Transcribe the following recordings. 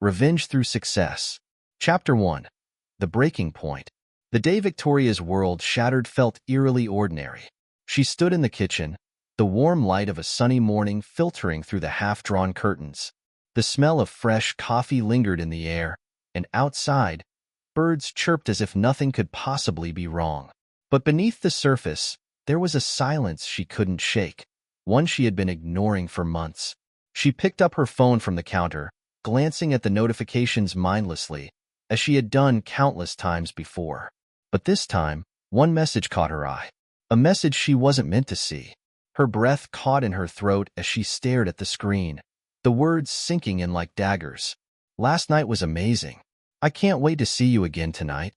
Revenge Through Success. Chapter 1. The Breaking Point. The day Victoria's world shattered felt eerily ordinary. She stood in the kitchen, the warm light of a sunny morning filtering through the half-drawn curtains. The smell of fresh coffee lingered in the air, and outside, birds chirped as if nothing could possibly be wrong. But beneath the surface, there was a silence she couldn't shake, one she had been ignoring for months. She picked up her phone from the counter, glancing at the notifications mindlessly, as she had done countless times before. But this time, one message caught her eye. A message she wasn't meant to see. Her breath caught in her throat as she stared at the screen, the words sinking in like daggers. "Last night was amazing. I can't wait to see you again tonight."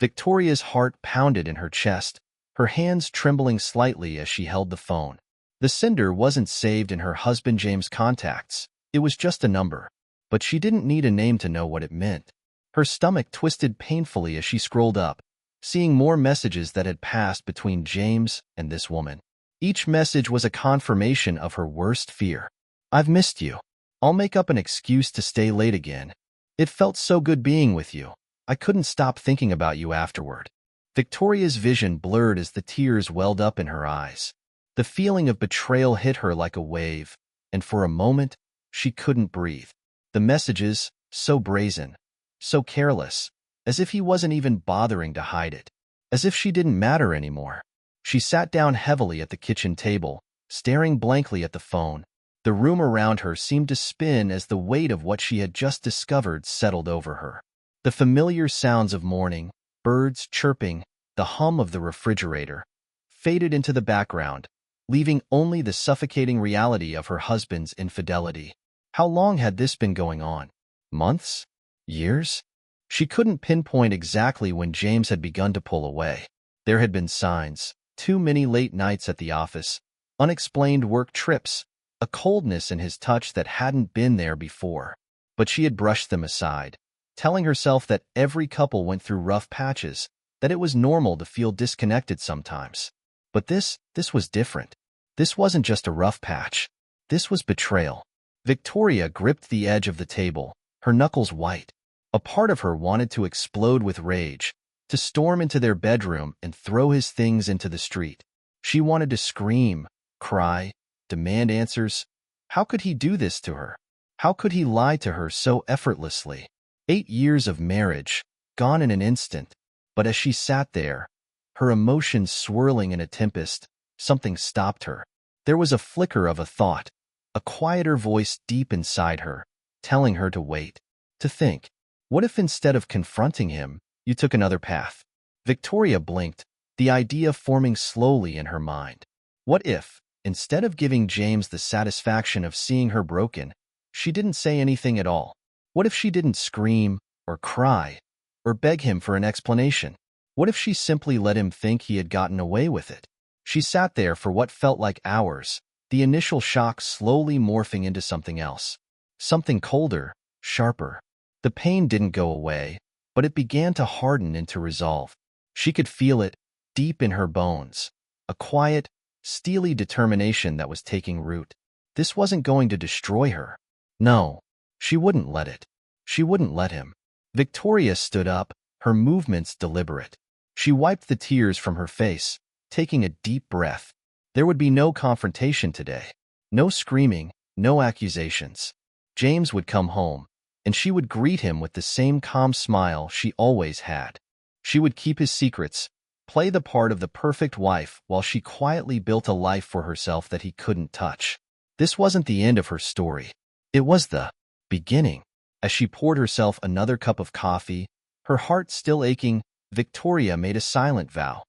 Victoria's heart pounded in her chest, her hands trembling slightly as she held the phone. The sender wasn't saved in her husband James' contacts. It was just a number. But she didn't need a name to know what it meant. Her stomach twisted painfully as she scrolled up, seeing more messages that had passed between James and this woman. Each message was a confirmation of her worst fear. "I've missed you. I'll make up an excuse to stay late again. It felt so good being with you. I couldn't stop thinking about you afterward." Victoria's vision blurred as the tears welled up in her eyes. The feeling of betrayal hit her like a wave, and for a moment, she couldn't breathe. The messages, so brazen, so careless, as if he wasn't even bothering to hide it, as if she didn't matter anymore. She sat down heavily at the kitchen table, staring blankly at the phone. The room around her seemed to spin as the weight of what she had just discovered settled over her. The familiar sounds of morning, birds chirping, the hum of the refrigerator, faded into the background, leaving only the suffocating reality of her husband's infidelity. How long had this been going on? Months? Years? She couldn't pinpoint exactly when James had begun to pull away. There had been signs, too many late nights at the office, unexplained work trips, a coldness in his touch that hadn't been there before. But she had brushed them aside, telling herself that every couple went through rough patches, that it was normal to feel disconnected sometimes. But this was different. This wasn't just a rough patch. This was betrayal. Victoria gripped the edge of the table, her knuckles white. A part of her wanted to explode with rage, to storm into their bedroom and throw his things into the street. She wanted to scream, cry, demand answers. How could he do this to her? How could he lie to her so effortlessly? 8 years of marriage, gone in an instant. But as she sat there, her emotions swirling in a tempest, something stopped her. There was a flicker of a thought, a quieter voice deep inside her, telling her to wait, to think. What if instead of confronting him, you took another path? Victoria blinked, the idea forming slowly in her mind. What if, instead of giving James the satisfaction of seeing her broken, she didn't say anything at all? What if she didn't scream, or cry, or beg him for an explanation? What if she simply let him think he had gotten away with it? She sat there for what felt like hours, the initial shock slowly morphing into something else. Something colder, sharper. The pain didn't go away, but it began to harden into resolve. She could feel it, deep in her bones. A quiet, steely determination that was taking root. This wasn't going to destroy her. No, she wouldn't let it. She wouldn't let him. Victoria stood up, her movements deliberate. She wiped the tears from her face, taking a deep breath. There would be no confrontation today. No screaming, no accusations. James would come home, and she would greet him with the same calm smile she always had. She would keep his secrets, play the part of the perfect wife while she quietly built a life for herself that he couldn't touch. This wasn't the end of her story. It was the beginning. As she poured herself another cup of coffee, her heart still aching, Victoria made a silent vow.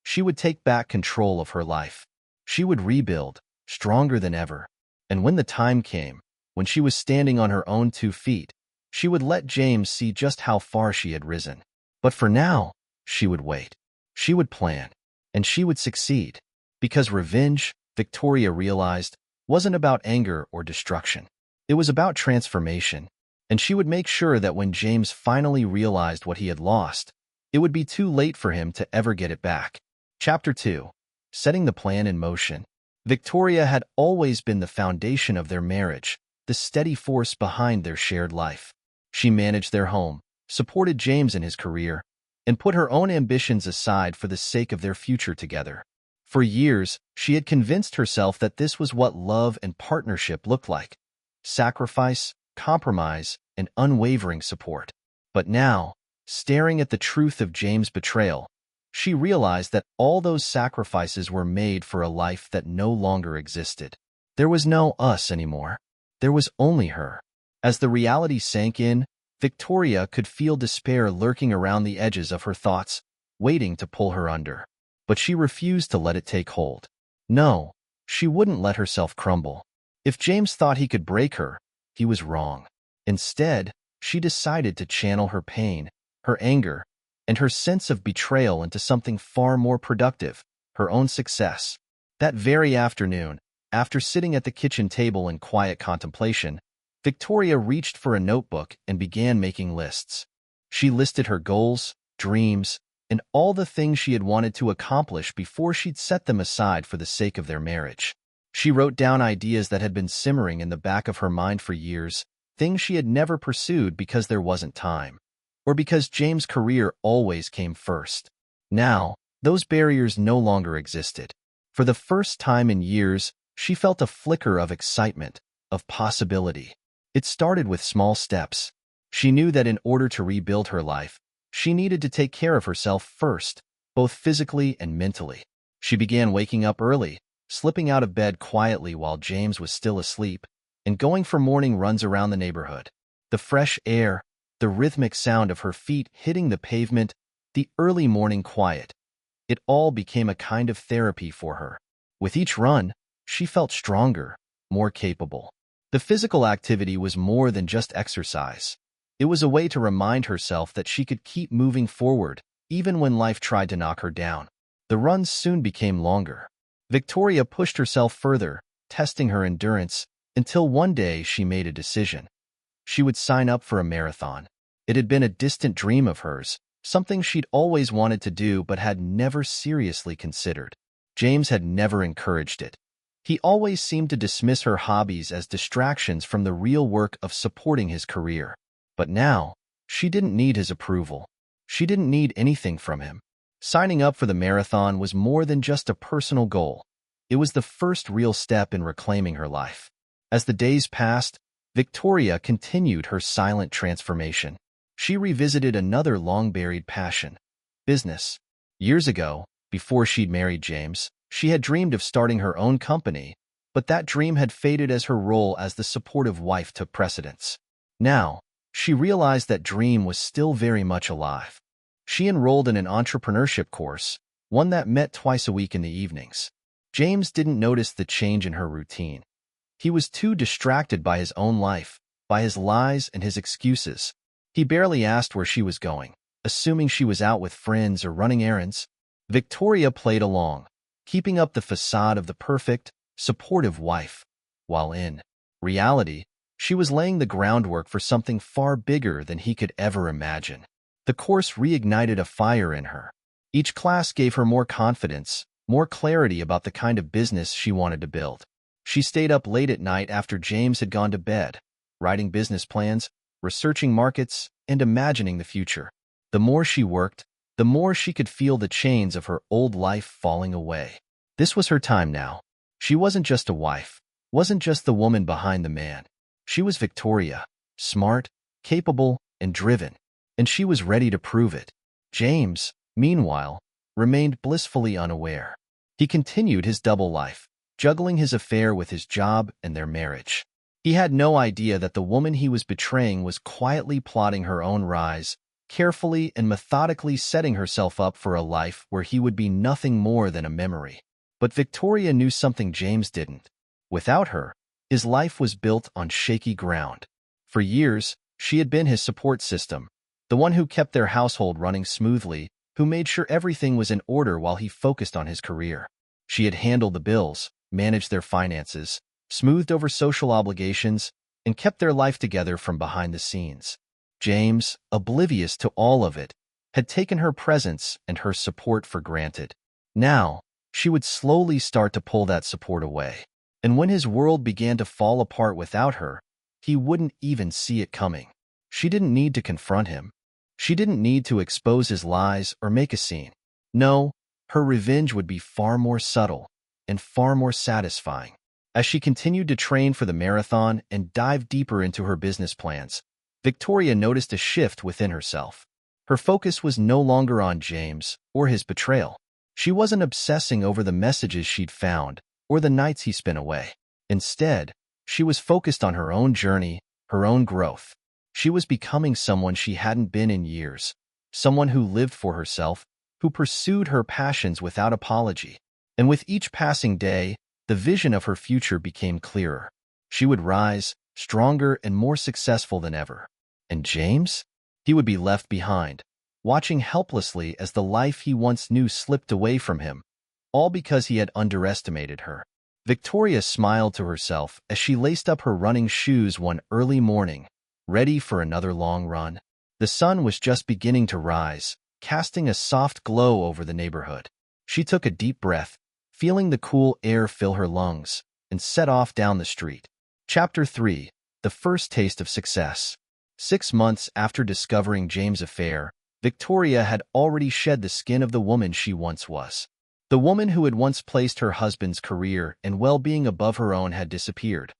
She would take back control of her life. She would rebuild, stronger than ever. And when the time came, when she was standing on her own 2 feet, she would let James see just how far she had risen. But for now, she would wait. She would plan. And she would succeed. Because revenge, Victoria realized, wasn't about anger or destruction. It was about transformation. And she would make sure that when James finally realized what he had lost, it would be too late for him to ever get it back. Chapter 2. Setting the plan in motion. Victoria had always been the foundation of their marriage, the steady force behind their shared life. She managed their home, supported James in his career, and put her own ambitions aside for the sake of their future together. For years, she had convinced herself that this was what love and partnership looked like: sacrifice, compromise, and unwavering support. But now, staring at the truth of James' betrayal, she realized that all those sacrifices were made for a life that no longer existed. There was no us anymore. There was only her. As the reality sank in, Victoria could feel despair lurking around the edges of her thoughts, waiting to pull her under. But she refused to let it take hold. No, she wouldn't let herself crumble. If James thought he could break her, he was wrong. Instead, she decided to channel her pain, her anger, and her sense of betrayal into something far more productive: her own success. That very afternoon, after sitting at the kitchen table in quiet contemplation, Victoria reached for a notebook and began making lists. She listed her goals, dreams, and all the things she had wanted to accomplish before she'd set them aside for the sake of their marriage. She wrote down ideas that had been simmering in the back of her mind for years, things she had never pursued because there wasn't time, or because James' career always came first. Now, those barriers no longer existed. For the first time in years, she felt a flicker of excitement, of possibility. It started with small steps. She knew that in order to rebuild her life, she needed to take care of herself first, both physically and mentally. She began waking up early, slipping out of bed quietly while James was still asleep, and going for morning runs around the neighborhood. The fresh air, the rhythmic sound of her feet hitting the pavement, the early morning quiet. It all became a kind of therapy for her. With each run, she felt stronger, more capable. The physical activity was more than just exercise. It was a way to remind herself that she could keep moving forward, even when life tried to knock her down. The runs soon became longer. Victoria pushed herself further, testing her endurance, until one day she made a decision. She would sign up for a marathon. It had been a distant dream of hers, something she'd always wanted to do but had never seriously considered. James had never encouraged it. He always seemed to dismiss her hobbies as distractions from the real work of supporting his career. But now, she didn't need his approval. She didn't need anything from him. Signing up for the marathon was more than just a personal goal. It was the first real step in reclaiming her life. As the days passed, Victoria continued her silent transformation. She revisited another long-buried passion: business. Years ago, before she'd married James, she had dreamed of starting her own company, but that dream had faded as her role as the supportive wife took precedence. Now, she realized that dream was still very much alive. She enrolled in an entrepreneurship course, one that met twice a week in the evenings. James didn't notice the change in her routine. He was too distracted by his own life, by his lies and his excuses. He barely asked where she was going, assuming she was out with friends or running errands. Victoria played along, keeping up the facade of the perfect, supportive wife, while in reality, she was laying the groundwork for something far bigger than he could ever imagine. The course reignited a fire in her. Each class gave her more confidence, more clarity about the kind of business she wanted to build. She stayed up late at night after James had gone to bed, writing business plans, researching markets, and imagining the future. The more she worked, the more she could feel the chains of her old life falling away. This was her time now. She wasn't just a wife, wasn't just the woman behind the man. She was Victoria, smart, capable, and driven, and she was ready to prove it. James, meanwhile, remained blissfully unaware. He continued his double life, juggling his affair with his job and their marriage. He had no idea that the woman he was betraying was quietly plotting her own rise, carefully and methodically setting herself up for a life where he would be nothing more than a memory. But Victoria knew something James didn't. Without her, his life was built on shaky ground. For years, she had been his support system, the one who kept their household running smoothly, who made sure everything was in order while he focused on his career. She had handled the bills, managed their finances, smoothed over social obligations, and kept their life together from behind the scenes. James, oblivious to all of it, had taken her presence and her support for granted. Now, she would slowly start to pull that support away. And when his world began to fall apart without her, he wouldn't even see it coming. She didn't need to confront him. She didn't need to expose his lies or make a scene. No, her revenge would be far more subtle and far more satisfying. As she continued to train for the marathon and dive deeper into her business plans, Victoria noticed a shift within herself. Her focus was no longer on James or his betrayal. She wasn't obsessing over the messages she'd found or the nights he spent away. Instead, she was focused on her own journey, her own growth. She was becoming someone she hadn't been in years, someone who lived for herself, who pursued her passions without apology. And with each passing day, the vision of her future became clearer. She would rise, stronger and more successful than ever. And James? He would be left behind, watching helplessly as the life he once knew slipped away from him, all because he had underestimated her. Victoria smiled to herself as she laced up her running shoes one early morning, ready for another long run. The sun was just beginning to rise, casting a soft glow over the neighborhood. She took a deep breath, feeling the cool air fill her lungs, and set off down the street. Chapter 3. The First Taste of Success. 6 months after discovering James' affair, Victoria had already shed the skin of the woman she once was. The woman who had once placed her husband's career and well-being above her own had disappeared,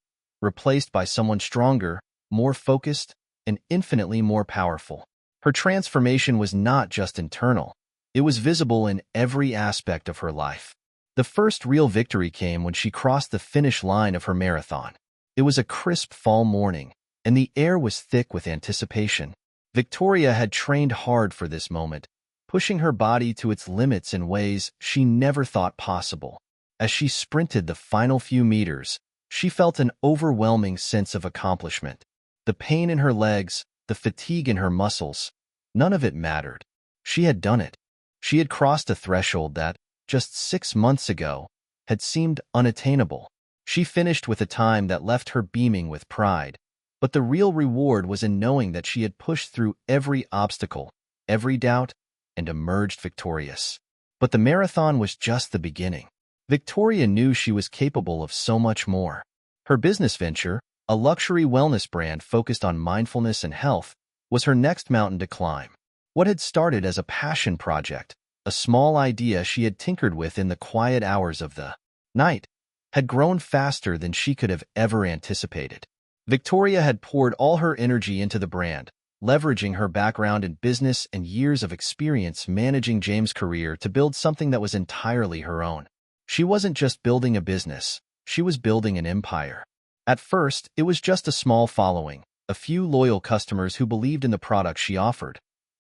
replaced by someone stronger, more focused, and infinitely more powerful. Her transformation was not just internal. It was visible in every aspect of her life. The first real victory came when she crossed the finish line of her marathon. It was a crisp fall morning, and the air was thick with anticipation. Victoria had trained hard for this moment, pushing her body to its limits in ways she never thought possible. As she sprinted the final few meters, she felt an overwhelming sense of accomplishment. The pain in her legs, the fatigue in her muscles, none of it mattered. She had done it. She had crossed a threshold that, just 6 months ago, had seemed unattainable. She finished with a time that left her beaming with pride, but the real reward was in knowing that she had pushed through every obstacle, every doubt, and emerged victorious. But the marathon was just the beginning. Victoria knew she was capable of so much more. Her business venture, a luxury wellness brand focused on mindfulness and health, was her next mountain to climb. What had started as a passion project, a small idea she had tinkered with in the quiet hours of the night, had grown faster than she could have ever anticipated. Victoria had poured all her energy into the brand, leveraging her background in business and years of experience managing James' career to build something that was entirely her own. She wasn't just building a business, she was building an empire. At first, it was just a small following, a few loyal customers who believed in the products she offered.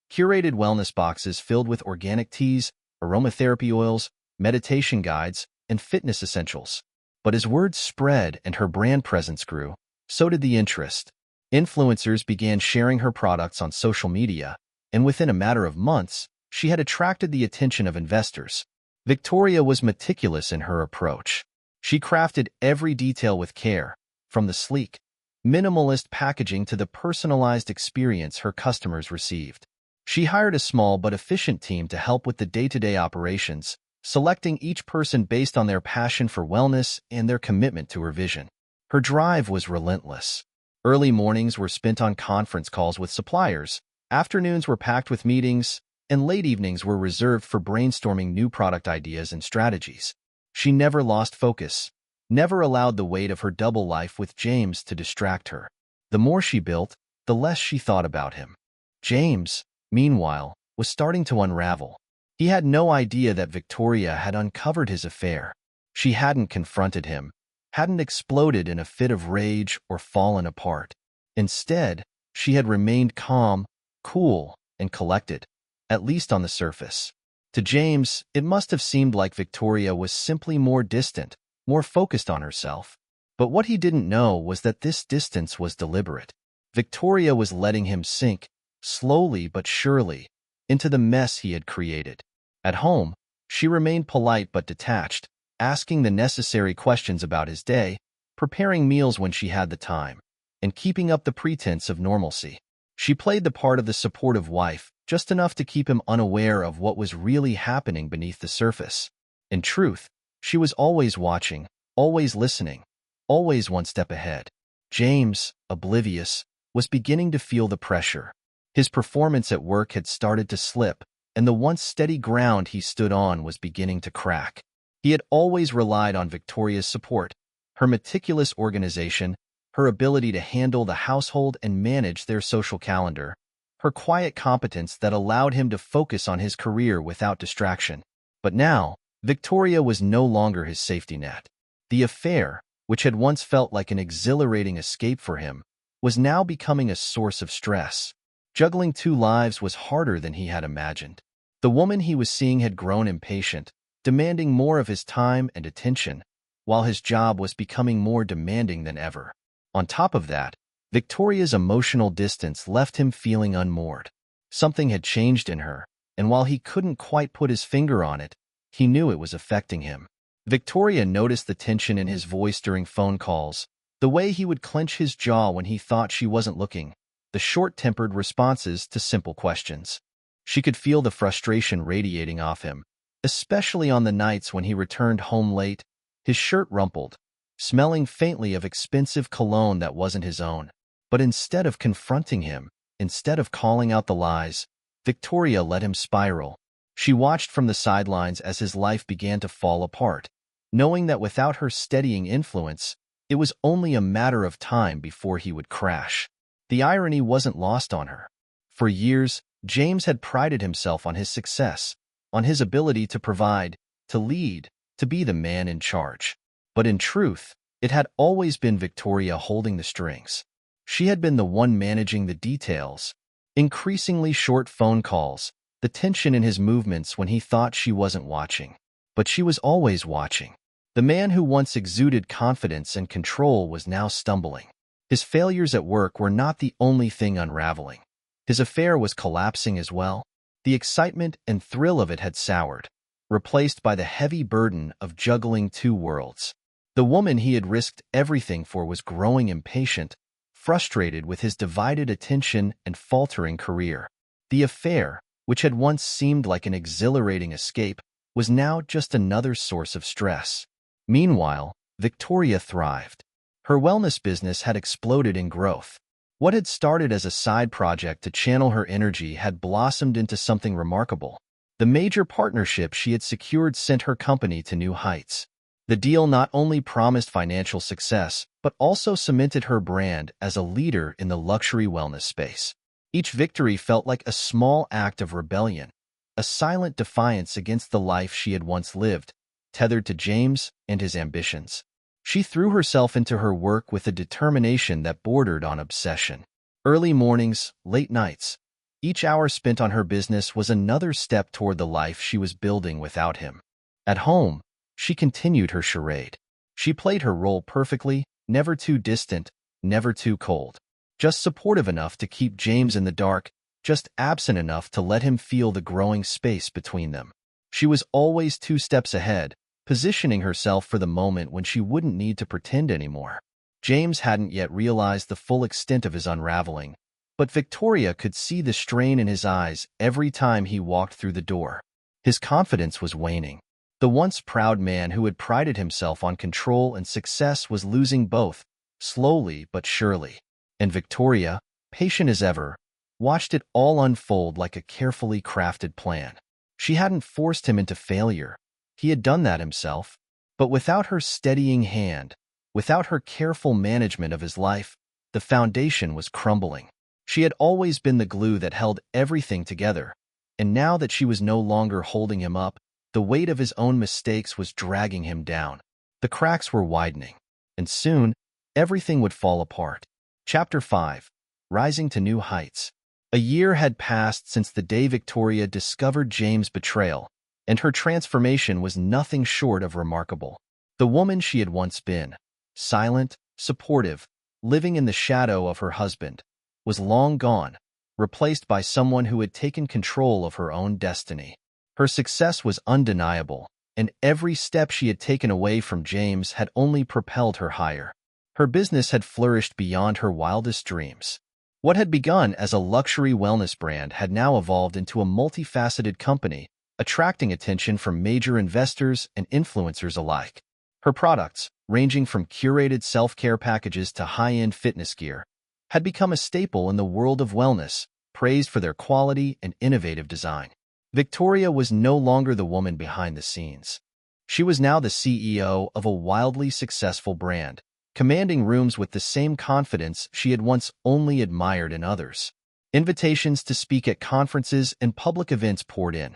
Curated wellness boxes filled with organic teas, aromatherapy oils, meditation guides, and fitness essentials. But as word spread and her brand presence grew, so did the interest. Influencers began sharing her products on social media, and within a matter of months, she had attracted the attention of investors. Victoria was meticulous in her approach. She crafted every detail with care, from the sleek, minimalist packaging to the personalized experience her customers received. She hired a small but efficient team to help with the day-to-day operations, selecting each person based on their passion for wellness and their commitment to her vision. Her drive was relentless. Early mornings were spent on conference calls with suppliers, afternoons were packed with meetings, and late evenings were reserved for brainstorming new product ideas and strategies. She never lost focus, never allowed the weight of her double life with James to distract her. The more she built, the less she thought about him. James, meanwhile, was starting to unravel. He had no idea that Victoria had uncovered his affair. She hadn't confronted him, hadn't exploded in a fit of rage or fallen apart. Instead, she had remained calm, cool, and collected, at least on the surface. To James, it must have seemed like Victoria was simply more distant, more focused on herself. But what he didn't know was that this distance was deliberate. Victoria was letting him sink, slowly but surely, into the mess he had created. At home, she remained polite but detached, asking the necessary questions about his day, preparing meals when she had the time, and keeping up the pretense of normalcy. She played the part of the supportive wife, just enough to keep him unaware of what was really happening beneath the surface. In truth, she was always watching, always listening, always one step ahead. James, oblivious, was beginning to feel the pressure. His performance at work had started to slip, and the once steady ground he stood on was beginning to crack. He had always relied on Victoria's support, her meticulous organization, her ability to handle the household and manage their social calendar, her quiet competence that allowed him to focus on his career without distraction. But now, Victoria was no longer his safety net. The affair, which had once felt like an exhilarating escape for him, was now becoming a source of stress. Juggling two lives was harder than he had imagined. The woman he was seeing had grown impatient, demanding more of his time and attention, while his job was becoming more demanding than ever. On top of that, Victoria's emotional distance left him feeling unmoored. Something had changed in her, and while he couldn't quite put his finger on it, he knew it was affecting him. Victoria noticed the tension in his voice during phone calls, the way he would clench his jaw when he thought she wasn't looking, the short-tempered responses to simple questions. She could feel the frustration radiating off him, especially on the nights when he returned home late, his shirt rumpled, smelling faintly of expensive cologne that wasn't his own. But instead of confronting him, instead of calling out the lies, Victoria let him spiral. She watched from the sidelines as his life began to fall apart, knowing that without her steadying influence, it was only a matter of time before he would crash. The irony wasn't lost on her. For years, James had prided himself on his success, on his ability to provide, to lead, to be the man in charge. But in truth, it had always been Victoria holding the strings. She had been the one managing the details, increasingly short phone calls, the tension in his movements when he thought she wasn't watching. But she was always watching. The man who once exuded confidence and control was now stumbling. His failures at work were not the only thing unraveling. His affair was collapsing as well. The excitement and thrill of it had soured, replaced by the heavy burden of juggling two worlds. The woman he had risked everything for was growing impatient, frustrated with his divided attention and faltering career. The affair, which had once seemed like an exhilarating escape, was now just another source of stress. Meanwhile, Victoria thrived. Her wellness business had exploded in growth. What had started as a side project to channel her energy had blossomed into something remarkable. The major partnership she had secured sent her company to new heights. The deal not only promised financial success, but also cemented her brand as a leader in the luxury wellness space. Each victory felt like a small act of rebellion, a silent defiance against the life she had once lived, tethered to James and his ambitions. She threw herself into her work with a determination that bordered on obsession. Early mornings, late nights, each hour spent on her business was another step toward the life she was building without him. At home, she continued her charade. She played her role perfectly, never too distant, never too cold. Just supportive enough to keep James in the dark, just absent enough to let him feel the growing space between them. She was always 2 steps ahead, positioning herself for the moment when she wouldn't need to pretend anymore. James hadn't yet realized the full extent of his unraveling, but Victoria could see the strain in his eyes every time he walked through the door. His confidence was waning. The once proud man who had prided himself on control and success was losing both, slowly but surely. And Victoria, patient as ever, watched it all unfold like a carefully crafted plan. She hadn't forced him into failure. He had done that himself. But without her steadying hand, without her careful management of his life, the foundation was crumbling. She had always been the glue that held everything together, and now that she was no longer holding him up, the weight of his own mistakes was dragging him down. The cracks were widening, and soon, everything would fall apart. Chapter 5. Rising to New Heights. A year had passed since the day Victoria discovered James' betrayal, and her transformation was nothing short of remarkable. The woman she had once been, silent, supportive, living in the shadow of her husband, was long gone, replaced by someone who had taken control of her own destiny. Her success was undeniable, and every step she had taken away from James had only propelled her higher. Her business had flourished beyond her wildest dreams. What had begun as a luxury wellness brand had now evolved into a multifaceted company, attracting attention from major investors and influencers alike. Her products, ranging from curated self-care packages to high-end fitness gear, had become a staple in the world of wellness, praised for their quality and innovative design. Victoria was no longer the woman behind the scenes. She was now the CEO of a wildly successful brand, commanding rooms with the same confidence she had once only admired in others. Invitations to speak at conferences and public events poured in,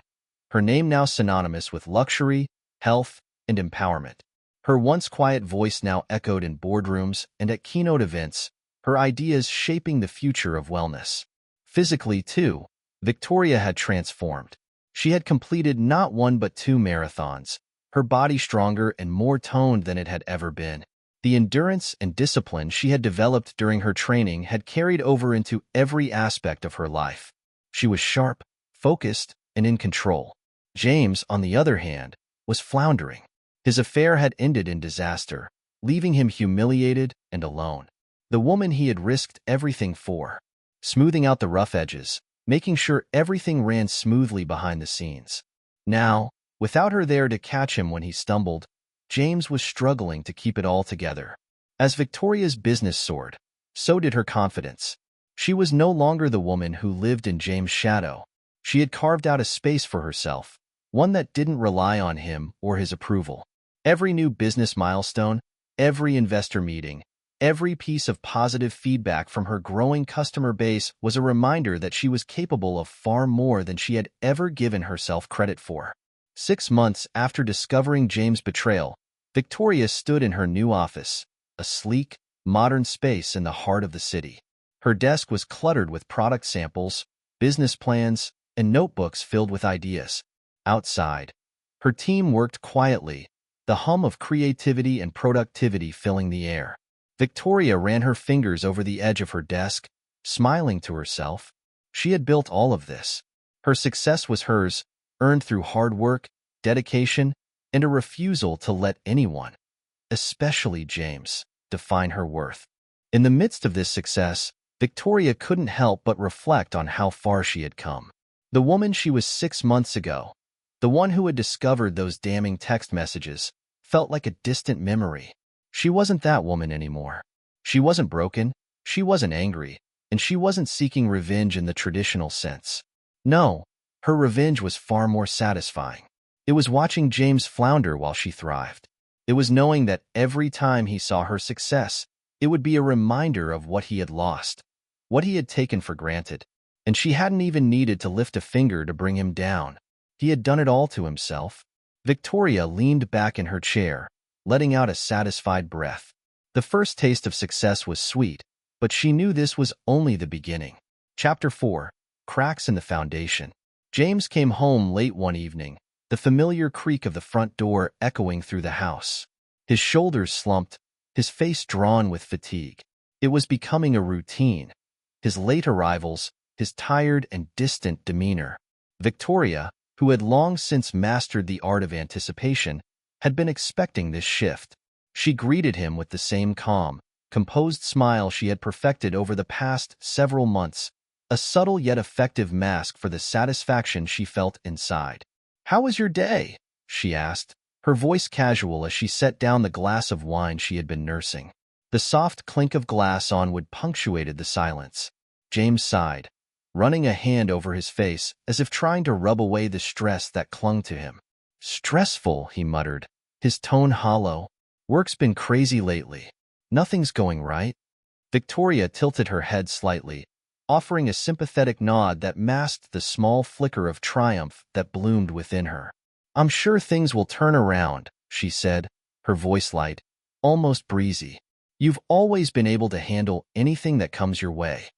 her name now synonymous with luxury, health, and empowerment. Her once quiet voice now echoed in boardrooms and at keynote events, her ideas shaping the future of wellness. Physically, too, Victoria had transformed. She had completed not one but 2 marathons, her body stronger and more toned than it had ever been. The endurance and discipline she had developed during her training had carried over into every aspect of her life. She was sharp, focused, and in control. James, on the other hand, was floundering. His affair had ended in disaster, leaving him humiliated and alone. The woman he had risked everything for, smoothing out the rough edges, making sure everything ran smoothly behind the scenes. Now, without her there to catch him when he stumbled, James was struggling to keep it all together. As Victoria's business soared, so did her confidence. She was no longer the woman who lived in James' shadow. She had carved out a space for herself, one that didn't rely on him or his approval. Every new business milestone, every investor meeting, every piece of positive feedback from her growing customer base was a reminder that she was capable of far more than she had ever given herself credit for. 6 months after discovering James' betrayal, Victoria stood in her new office, a sleek, modern space in the heart of the city. Her desk was cluttered with product samples, business plans, and notebooks filled with ideas. Outside, her team worked quietly, the hum of creativity and productivity filling the air. Victoria ran her fingers over the edge of her desk, smiling to herself. She had built all of this. Her success was hers, earned through hard work, dedication, and a refusal to let anyone, especially James, define her worth. In the midst of this success, Victoria couldn't help but reflect on how far she had come. The woman she was 6 months ago, the one who had discovered those damning text messages, felt like a distant memory. She wasn't that woman anymore. She wasn't broken, she wasn't angry, and she wasn't seeking revenge in the traditional sense. No, her revenge was far more satisfying. It was watching James flounder while she thrived. It was knowing that every time he saw her success, it would be a reminder of what he had lost, what he had taken for granted, and she hadn't even needed to lift a finger to bring him down. He had done it all to himself. Victoria leaned back in her chair, letting out a satisfied breath. The first taste of success was sweet, but she knew this was only the beginning. Chapter 4. Cracks in the Foundation. James came home late one evening, the familiar creak of the front door echoing through the house. His shoulders slumped, his face drawn with fatigue. It was becoming a routine. His late arrivals, his tired and distant demeanor. Victoria, who had long since mastered the art of anticipation, had been expecting this shift. She greeted him with the same calm, composed smile she had perfected over the past several months, a subtle yet effective mask for the satisfaction she felt inside. "How was your day?" she asked, her voice casual as she set down the glass of wine she had been nursing. The soft clink of glass on wood punctuated the silence. James sighed, running a hand over his face as if trying to rub away the stress that clung to him. "Stressful," he muttered, his tone hollow. "Work's been crazy lately. Nothing's going right." Victoria tilted her head slightly, offering a sympathetic nod that masked the small flicker of triumph that bloomed within her. "I'm sure things will turn around," she said, her voice light, almost breezy. "You've always been able to handle anything that comes your way."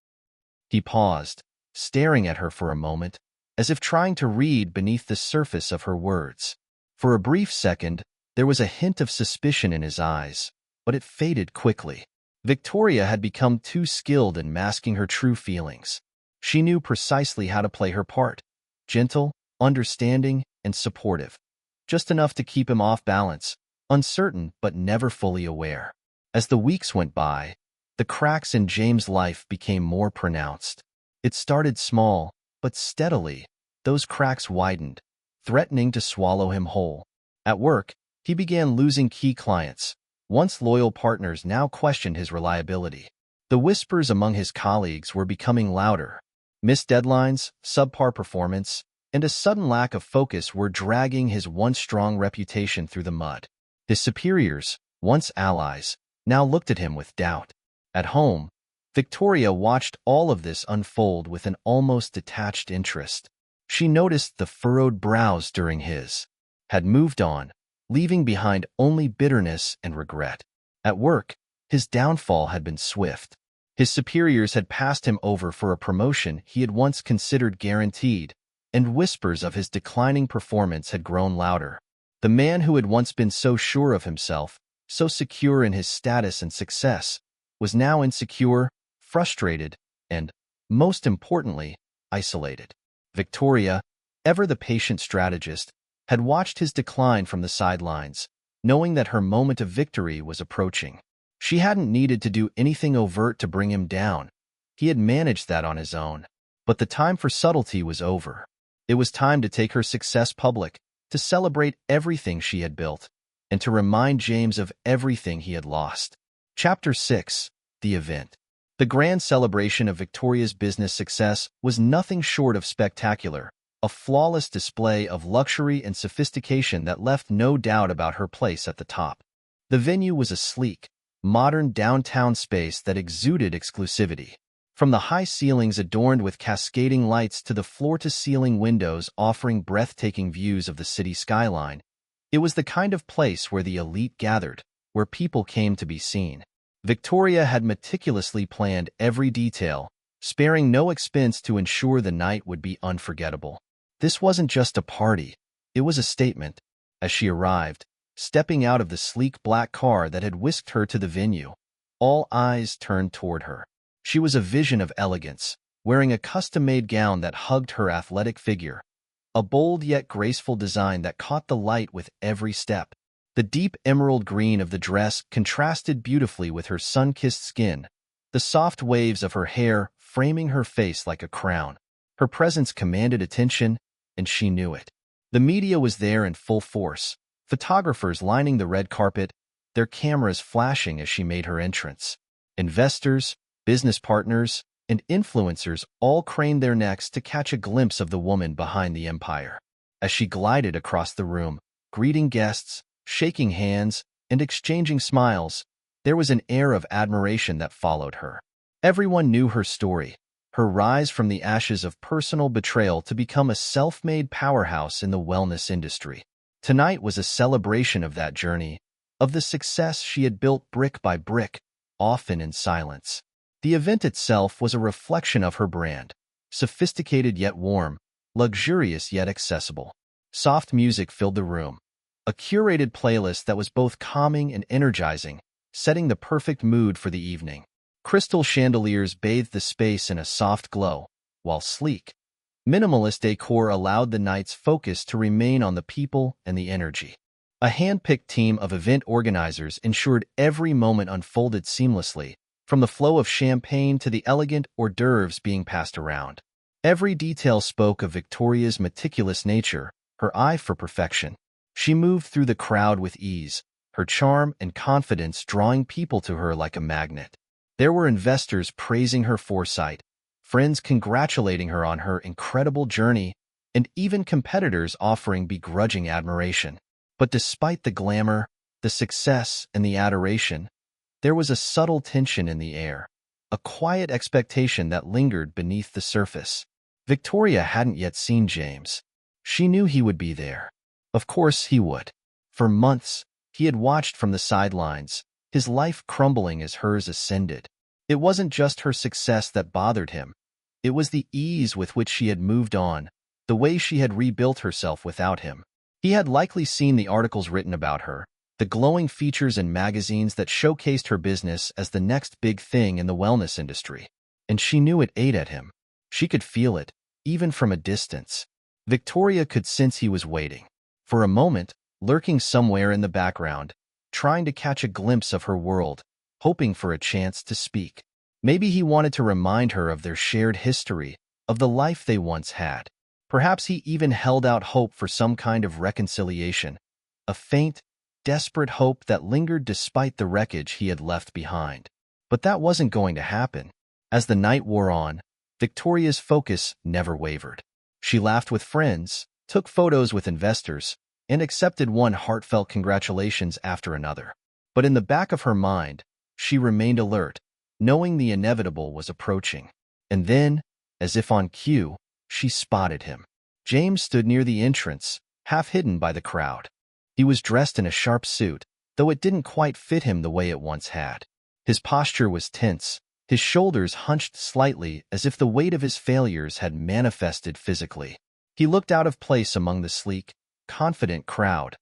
He paused, staring at her for a moment, as if trying to read beneath the surface of her words. For a brief second, there was a hint of suspicion in his eyes, but it faded quickly. Victoria had become too skilled in masking her true feelings. She knew precisely how to play her part, gentle, understanding, and supportive, just enough to keep him off balance, uncertain but never fully aware. As the weeks went by, the cracks in James' life became more pronounced. It started small, but steadily, those cracks widened, threatening to swallow him whole. At work, he began losing key clients. Once loyal partners now questioned his reliability. The whispers among his colleagues were becoming louder. Missed deadlines, subpar performance, and a sudden lack of focus were dragging his once strong reputation through the mud. His superiors, once allies, now looked at him with doubt. At home, Victoria watched all of this unfold with an almost detached interest. She noticed the furrowed brows during his, had moved on, leaving behind only bitterness and regret. At work, his downfall had been swift. His superiors had passed him over for a promotion he had once considered guaranteed, and whispers of his declining performance had grown louder. The man who had once been so sure of himself, so secure in his status and success, was now insecure, frustrated, and, most importantly, isolated. Victoria, ever the patient strategist, had watched his decline from the sidelines, knowing that her moment of victory was approaching. She hadn't needed to do anything overt to bring him down. He had managed that on his own. But the time for subtlety was over. It was time to take her success public, to celebrate everything she had built, and to remind James of everything he had lost. Chapter 6. The Event. The grand celebration of Victoria's business success was nothing short of spectacular, a flawless display of luxury and sophistication that left no doubt about her place at the top. The venue was a sleek, modern downtown space that exuded exclusivity. From the high ceilings adorned with cascading lights to the floor-to-ceiling windows offering breathtaking views of the city skyline, it was the kind of place where the elite gathered, where people came to be seen. Victoria had meticulously planned every detail, sparing no expense to ensure the night would be unforgettable. This wasn't just a party, it was a statement. As she arrived, stepping out of the sleek black car that had whisked her to the venue, all eyes turned toward her. She was a vision of elegance, wearing a custom-made gown that hugged her athletic figure, a bold yet graceful design that caught the light with every step. The deep emerald green of the dress contrasted beautifully with her sun-kissed skin, the soft waves of her hair framing her face like a crown. Her presence commanded attention, and she knew it. The media was there in full force, photographers lining the red carpet, their cameras flashing as she made her entrance. Investors, business partners, and influencers all craned their necks to catch a glimpse of the woman behind the empire. As she glided across the room, greeting guests, shaking hands, and exchanging smiles, there was an air of admiration that followed her. Everyone knew her story, her rise from the ashes of personal betrayal to become a self-made powerhouse in the wellness industry. Tonight was a celebration of that journey, of the success she had built brick by brick, often in silence. The event itself was a reflection of her brand, sophisticated yet warm, luxurious yet accessible. Soft music filled the room, a curated playlist that was both calming and energizing, setting the perfect mood for the evening. Crystal chandeliers bathed the space in a soft glow, while sleek, minimalist decor allowed the night's focus to remain on the people and the energy. A hand-picked team of event organizers ensured every moment unfolded seamlessly, from the flow of champagne to the elegant hors d'oeuvres being passed around. Every detail spoke of Victoria's meticulous nature, her eye for perfection. She moved through the crowd with ease, her charm and confidence drawing people to her like a magnet. There were investors praising her foresight, friends congratulating her on her incredible journey, and even competitors offering begrudging admiration. But despite the glamour, the success, and the adoration, there was a subtle tension in the air, a quiet expectation that lingered beneath the surface. Victoria hadn't yet seen James. She knew he would be there. Of course he would. For months, he had watched from the sidelines, his life crumbling as hers ascended. It wasn't just her success that bothered him. It was the ease with which she had moved on, the way she had rebuilt herself without him. He had likely seen the articles written about her, the glowing features in magazines that showcased her business as the next big thing in the wellness industry. And she knew it ate at him. She could feel it, even from a distance. Victoria could sense he was waiting. For a moment, lurking somewhere in the background, trying to catch a glimpse of her world, hoping for a chance to speak. Maybe he wanted to remind her of their shared history, of the life they once had. Perhaps he even held out hope for some kind of reconciliation, a faint, desperate hope that lingered despite the wreckage he had left behind. But that wasn't going to happen. As the night wore on, Victoria's focus never wavered. She laughed with friends, took photos with investors, and accepted one heartfelt congratulations after another. But in the back of her mind, she remained alert, knowing the inevitable was approaching. And then, as if on cue, she spotted him. James stood near the entrance, half hidden by the crowd. He was dressed in a sharp suit, though it didn't quite fit him the way it once had. His posture was tense, his shoulders hunched slightly as if the weight of his failures had manifested physically. He looked out of place among the sleek, confident crowd,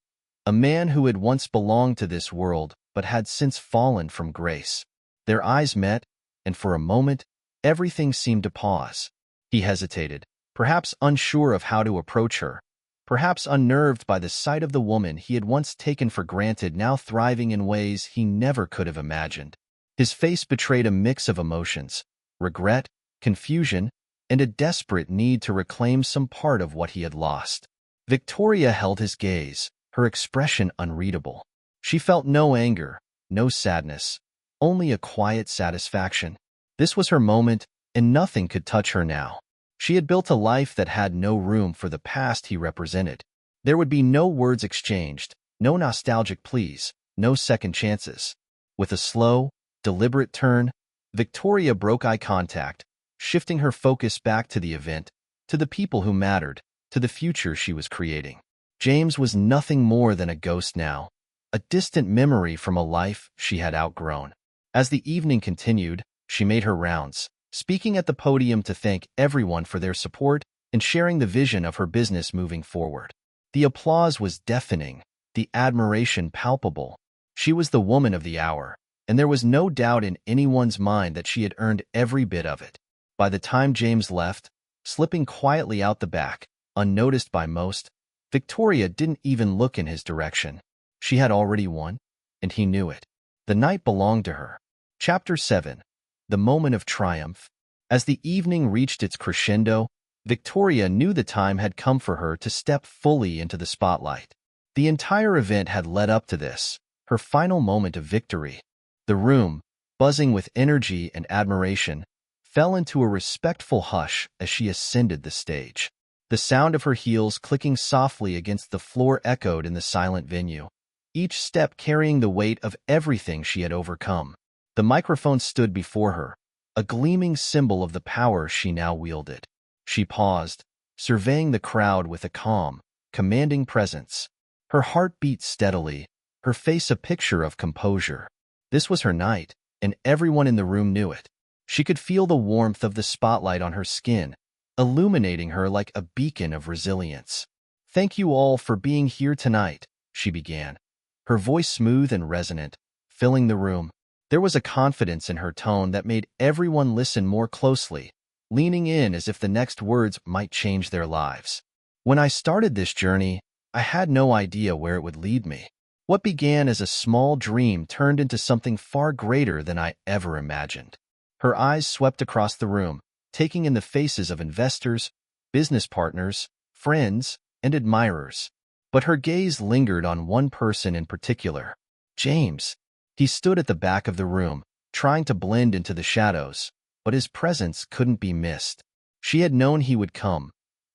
a man who had once belonged to this world but had since fallen from grace. Their eyes met, and for a moment, everything seemed to pause. He hesitated, perhaps unsure of how to approach her, perhaps unnerved by the sight of the woman he had once taken for granted now thriving in ways he never could have imagined. His face betrayed a mix of emotions, regret, confusion, and a desperate need to reclaim some part of what he had lost. Victoria held his gaze, her expression unreadable. She felt no anger, no sadness, only a quiet satisfaction. This was her moment, and nothing could touch her now. She had built a life that had no room for the past he represented. There would be no words exchanged, no nostalgic pleas, no second chances. With a slow, deliberate turn, Victoria broke eye contact, shifting her focus back to the event, to the people who mattered, to the future she was creating. James was nothing more than a ghost now, a distant memory from a life she had outgrown. As the evening continued, she made her rounds, speaking at the podium to thank everyone for their support and sharing the vision of her business moving forward. The applause was deafening, the admiration palpable. She was the woman of the hour, and there was no doubt in anyone's mind that she had earned every bit of it. By the time James left, slipping quietly out the back, unnoticed by most, Victoria didn't even look in his direction. She had already won, and he knew it. The night belonged to her. Chapter 7. The Moment of Triumph. As the evening reached its crescendo, Victoria knew the time had come for her to step fully into the spotlight. The entire event had led up to this, her final moment of victory. The room, buzzing with energy and admiration, fell into a respectful hush as she ascended the stage. The sound of her heels clicking softly against the floor echoed in the silent venue, each step carrying the weight of everything she had overcome. The microphone stood before her, a gleaming symbol of the power she now wielded. She paused, surveying the crowd with a calm, commanding presence. Her heart beat steadily, her face a picture of composure. This was her night, and everyone in the room knew it. She could feel the warmth of the spotlight on her skin, illuminating her like a beacon of resilience. "Thank you all for being here tonight," she began, her voice smooth and resonant, filling the room. There was a confidence in her tone that made everyone listen more closely, leaning in as if the next words might change their lives. "When I started this journey, I had no idea where it would lead me. What began as a small dream turned into something far greater than I ever imagined." Her eyes swept across the room, taking in the faces of investors, business partners, friends, and admirers. But her gaze lingered on one person in particular, James. He stood at the back of the room, trying to blend into the shadows, but his presence couldn't be missed. She had known he would come.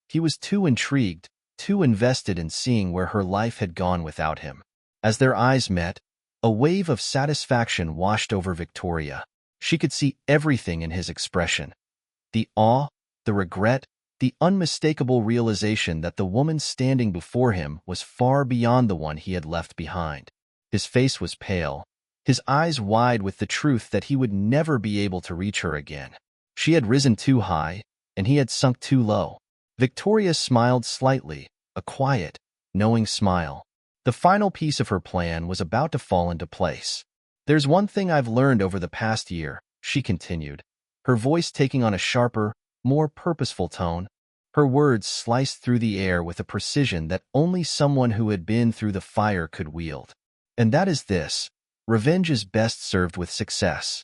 He was too intrigued, too invested in seeing where her life had gone without him. As their eyes met, a wave of satisfaction washed over Victoria. She could see everything in his expression. The awe, the regret, the unmistakable realization that the woman standing before him was far beyond the one he had left behind. His face was pale, his eyes wide with the truth that he would never be able to reach her again. She had risen too high, and he had sunk too low. Victoria smiled slightly, a quiet, knowing smile. The final piece of her plan was about to fall into place. "There's one thing I've learned over the past year," she continued, her voice taking on a sharper, more purposeful tone. Her words sliced through the air with a precision that only someone who had been through the fire could wield. "And that is this: revenge is best served with success."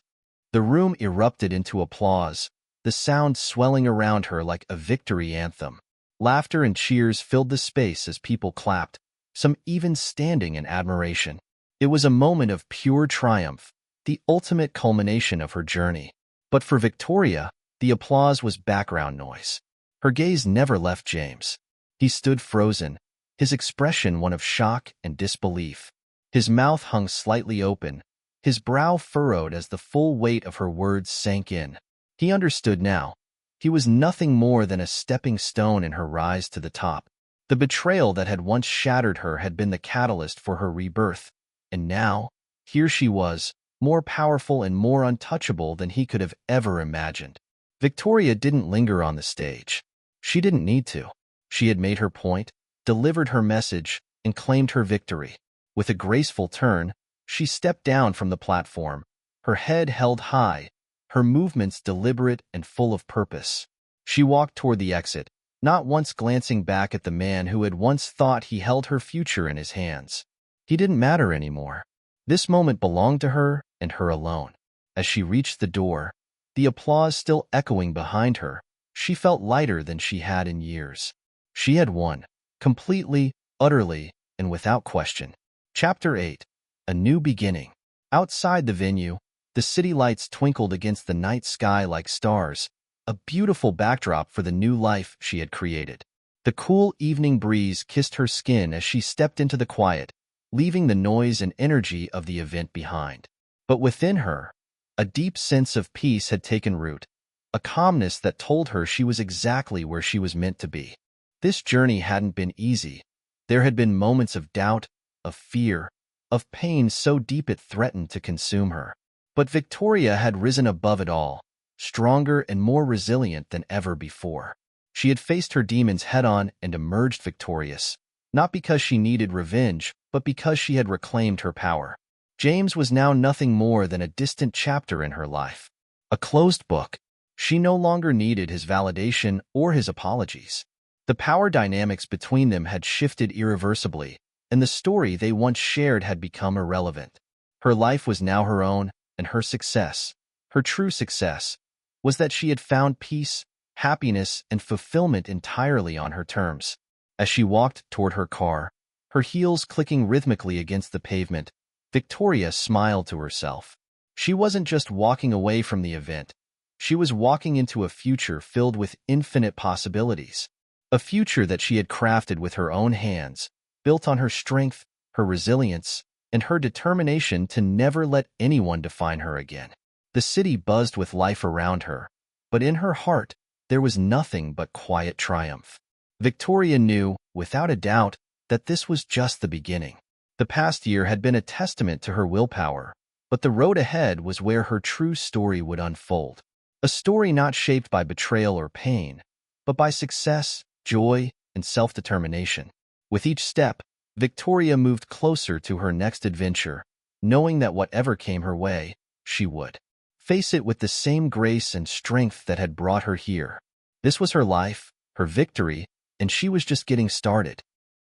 The room erupted into applause, the sound swelling around her like a victory anthem. Laughter and cheers filled the space as people clapped, some even standing in admiration. It was a moment of pure triumph, the ultimate culmination of her journey. But for Victoria, the applause was background noise. Her gaze never left James. He stood frozen, his expression one of shock and disbelief. His mouth hung slightly open, his brow furrowed as the full weight of her words sank in. He understood now. He was nothing more than a stepping stone in her rise to the top. The betrayal that had once shattered her had been the catalyst for her rebirth, and now, here she was, more powerful and more untouchable than he could have ever imagined. Victoria didn't linger on the stage. She didn't need to. She had made her point, delivered her message, and claimed her victory. With a graceful turn, she stepped down from the platform, her head held high, her movements deliberate and full of purpose. She walked toward the exit, not once glancing back at the man who had once thought he held her future in his hands. He didn't matter anymore. This moment belonged to her and her alone. As she reached the door, the applause still echoing behind her, she felt lighter than she had in years. She had won, completely, utterly, and without question. Chapter 8. A New Beginning. Outside the venue, the city lights twinkled against the night sky like stars, a beautiful backdrop for the new life she had created. The cool evening breeze kissed her skin as she stepped into the quiet, leaving the noise and energy of the event behind. But within her, a deep sense of peace had taken root, a calmness that told her she was exactly where she was meant to be. This journey hadn't been easy. There had been moments of doubt, of fear, of pain so deep it threatened to consume her. But Victoria had risen above it all, stronger and more resilient than ever before. She had faced her demons head-on and emerged victorious, not because she needed revenge, but because she had reclaimed her power. James was now nothing more than a distant chapter in her life, a closed book. She no longer needed his validation or his apologies. The power dynamics between them had shifted irreversibly, and the story they once shared had become irrelevant. Her life was now her own, and her success, her true success, was that she had found peace, happiness, and fulfillment entirely on her terms. As she walked toward her car, her heels clicking rhythmically against the pavement, Victoria smiled to herself. She wasn't just walking away from the event. She was walking into a future filled with infinite possibilities. A future that she had crafted with her own hands, built on her strength, her resilience, and her determination to never let anyone define her again. The city buzzed with life around her, but in her heart, there was nothing but quiet triumph. Victoria knew, without a doubt, that this was just the beginning. The past year had been a testament to her willpower, but the road ahead was where her true story would unfold. A story not shaped by betrayal or pain, but by success, joy, and self-determination. With each step, Victoria moved closer to her next adventure, knowing that whatever came her way, she would face it with the same grace and strength that had brought her here. This was her life, her victory, and she was just getting started.